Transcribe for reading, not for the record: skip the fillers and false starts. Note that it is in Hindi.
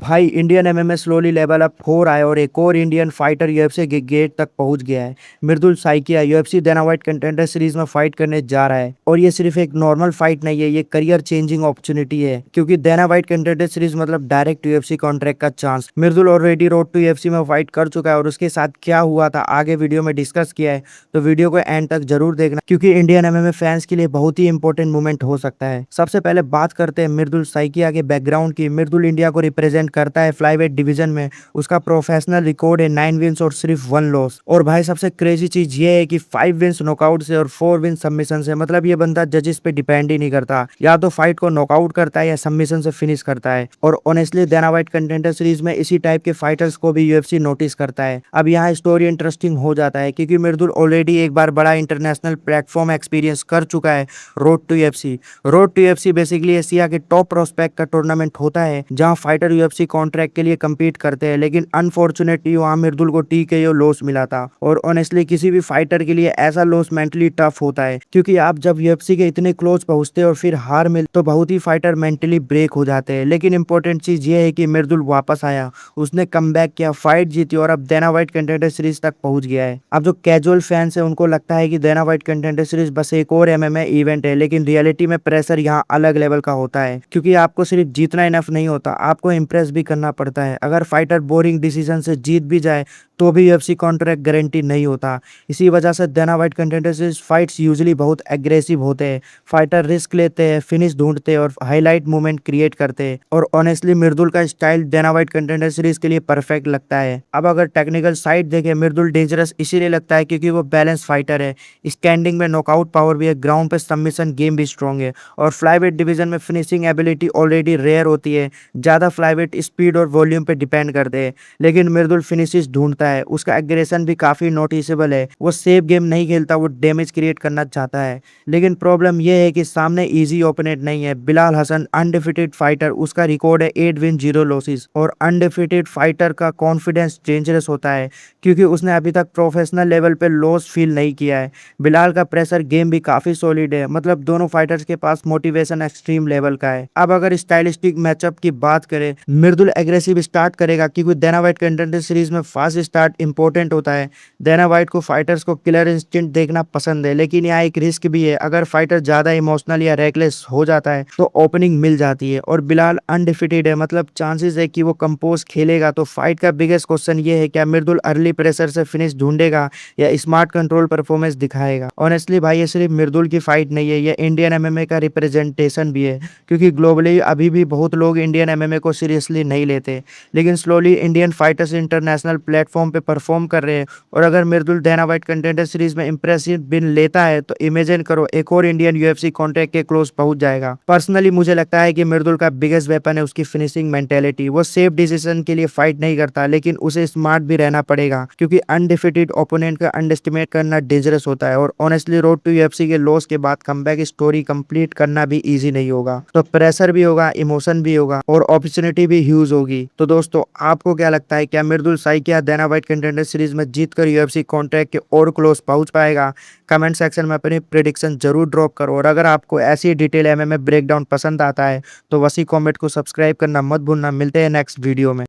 भाई Indian MMA slowly level up हो रहा है और एक और इंडियन फाइटर यूएफसी के गेट तक पहुंच गया है। Mridul Saikia UFC Dana White contender series में फाइट करने जा रहा है और ये सिर्फ एक नॉर्मल फाइट नहीं है, ये करियर चेंजिंग अपॉर्चुनिटी है क्योंकि डेना व्हाइट कंटेंडर सीरीज मतलब डायरेक्ट यूएफसी कॉन्ट्रैक्ट का chance. Mridul already road to UFC में फाइट कर चुका है और उसके साथ क्या हुआ था आगे वीडियो में डिस्कस किया है, तो वीडियो को एंड तक जरूर देखना क्योंकि इंडियन एमएमए फैंस के लिए बहुत ही इंपॉर्टेंट मोमेंट हो सकता है। सबसे पहले बात करते हैं मृदुल साइकिया के बैकग्राउंड की। मृदुल इंडिया को रिप्रेजेंट करता है फ्लाईवेट डिवीजन में। उसका प्रोफेशनल रिकॉर्ड है 9 विंस और सिर्फ 1 लॉस। और भाई सबसे क्रेजी चीज ये है कि 5 विंस नॉकआउट से और 4 विंस सबमिशन से। मतलब ये बंदा जजेस पे डिपेंड ही नहीं करता, या तो फाइट को नॉकआउट करता है या सबमिशन से फिनिश करता है। और honestly Dana White contender series में इसी टाइप के फाइटर्स को भी यूएफसी नोटिस करता है। अब यहाँ स्टोरी इंटरेस्टिंग हो जाता है क्योंकि मृदुल ऑलरेडी एक बार बड़ा इंटरनेशनल प्लेटफॉर्म एक्सपीरियंस कर चुका है road to UFC. Road to UFC basically Asia के टॉप प्रोस्पेक्ट का टूर्नामेंट होता है जहां फाइटर यूएफसी कॉन्ट्रैक्ट के लिए कम्पीट करते हैं, लेकिन अनफॉर्चुनेटली वहां मृदुल को टीकेओ लॉस मिला था। और ऑनेस्टली किसी भी फाइटर के लिए ऐसा लॉस मेंटली टफ होता है क्योंकि आप जब यूएफसी के इतने क्लोज पहुंचते और फिर हार मिल तो बहुत ही फाइटर मेंटली ब्रेक हो जाते हैं। लेकिन इंपॉर्टेंट चीज ये है कि मृदुल वापस आया, उसने कमबैक किया, फाइट जीती और अब डेना व्हाइट कंटेंडर सीरीज तक पहुंच गया है। अब जो कैजुअल फैंस है उनको लगता है कि डेना व्हाइट कंटेंडर सीरीज बस एक और एमएमए इवेंट है, लेकिन रियलिटी में प्रेशर यहाँ अलग लेवल का होता है क्योंकि आपको सिर्फ जीतना इनफ नहीं होता, आपको इंप्रेस भी करना पड़ता है। अगर फाइटर बोरिंग डिसीजन से जीत भी जाए तो भी यूएफसी कॉन्ट्रैक्ट गारंटी नहीं होता। इसी वजह से Dana White contender series fights usually बहुत एग्रेसिव होते हैं। फाइटर रिस्क लेते हैं, फिनिश ढूंढते हैं और हाईलाइट मूवमेंट क्रिएट करते हैं। और ऑनेस्टली मृदुल का style Dana White contender series के लिए परफेक्ट लगता है। अब अगर टेक्निकल साइड देखें, मृदुल डेंजरस इसीलिए लगता है क्योंकि वो बैलेंस फाइटर है। स्टैंडिंग में नॉकआउट पावर भी है, ग्राउंड पे सबमिशन गेम भी स्ट्रॉन्ग है और फ्लाईवेट डिवीजन में फिनिशिंग एबिलिटी ऑलरेडी रेयर होती है। ज्यादा फ्लाईवेट स्पीड और वॉल्यूम पे डिपेंड करते हैं, लेकिन मृदुल फिनिशेस ढूंढता है। उसका एग्रेशन भी काफी नोटिसेबल है, वो सेफ गेम नहीं खेलता, वो डैमेज क्रिएट करना चाहता है। लेकिन प्रॉब्लम यह है कि सामने इजी ओपोनेंट नहीं है। बिलाल हसन अनडिफिटेड फाइटर, उसका रिकॉर्ड है 8 विन 0 लॉसेस। और अनडिफिटेड फाइटर का कॉन्फिडेंस डेंजरस होता है क्योंकि उसने अभी तक प्रोफेशनल लेवल पे लॉस फील नहीं किया है। बिलाल का प्रेशर गेम भी काफी सॉलिड है, मतलब दोनों फाइटर्स के पास मोटिवेशन एक्सट्रीम लेवल का है। अब अगर स्टाइलिस्टिक मैचअप की बात करें, मृदुल एग्रेसिव स्टार्ट करेगा क्योंकि डेना व्हाइट कंटेंडर सीरीज में फास्ट स्टार्ट इंपॉर्टेंट होता है। डेना व्हाइट को फाइटर्स को किलर इंस्टिंक्ट देखना पसंद है, लेकिन यहाँ एक रिस्क भी है। अगर फाइटर ज्यादा इमोशनल या रेकलेस हो जाता है तो ओपनिंग मिल जाती है। और बिलाल अनडिफिटेड है, मतलब चांसेस है कि वो कंपोज खेलेगा। तो फाइट का बिगेस्ट क्वेश्चन ये है, क्या मृदुल अर्ली प्रेशर से फिनिश ढूंढेगा या स्मार्ट कंट्रोल परफॉर्मेंस दिखाएगा। ऑनेस्टली भाई ये सिर्फ मृदुल की फाइट नहीं है, ये इंडियन एमएमए का रिप्रेजेंटेशन भी है क्योंकि ग्लोबली अभी भी बहुत लोग इंडियन एमएमए को सीरियसली नहीं लेते, लेकिन slowly Indian fighters international platform पे परफॉर्म कर रहे हैं। और अगर मृदुल डेना व्हाइट कंटेंडर सीरीज में इंप्रेसिव विन लेता है तो इमेजिन करो एक और इंडियन यूएफसी कॉन्ट्रैक्ट के क्लोज पहुंच जाएगा। पर्सनली मुझे लगता है कि मृदुल का बिगेस्ट वेपन है उसकी फिनिशिंग मेंटेलिटी। वो सेफ डिसीजन के लिए फाइट नहीं करता, लेकिन उसे स्मार्ट भी रहना पड़ेगा क्योंकि अनडिफिटेड ओपोनेंट का अंडरएस्टिमेट करना डेंजरस होता है। और ऑनेस्टली रोड टू यूएफसी के लॉस के बाद कमबैक स्टोरी कंप्लीट करना भी इजी नहीं होगा, तो प्रेशर भी होगा, इमोशन भी होगा और अपॉर्चुनिटी भी ह्यूज होगी। तो दोस्तों आपको क्या लगता है, क्या Mridul Saikia Dana White contender series में जीतकर यूएफसी कॉन्ट्रैक्ट के और क्लोज पहुंच पाएगा? कमेंट सेक्शन में अपनी प्रेडिक्शन जरूर ड्रॉप करो। और अगर आपको ऐसी डिटेल एमएमए ब्रेकडाउन पसंद आता है तो वसी कॉमेंट को सब्सक्राइब करना मत भूलना। मिलते हैं नेक्स्ट वीडियो में।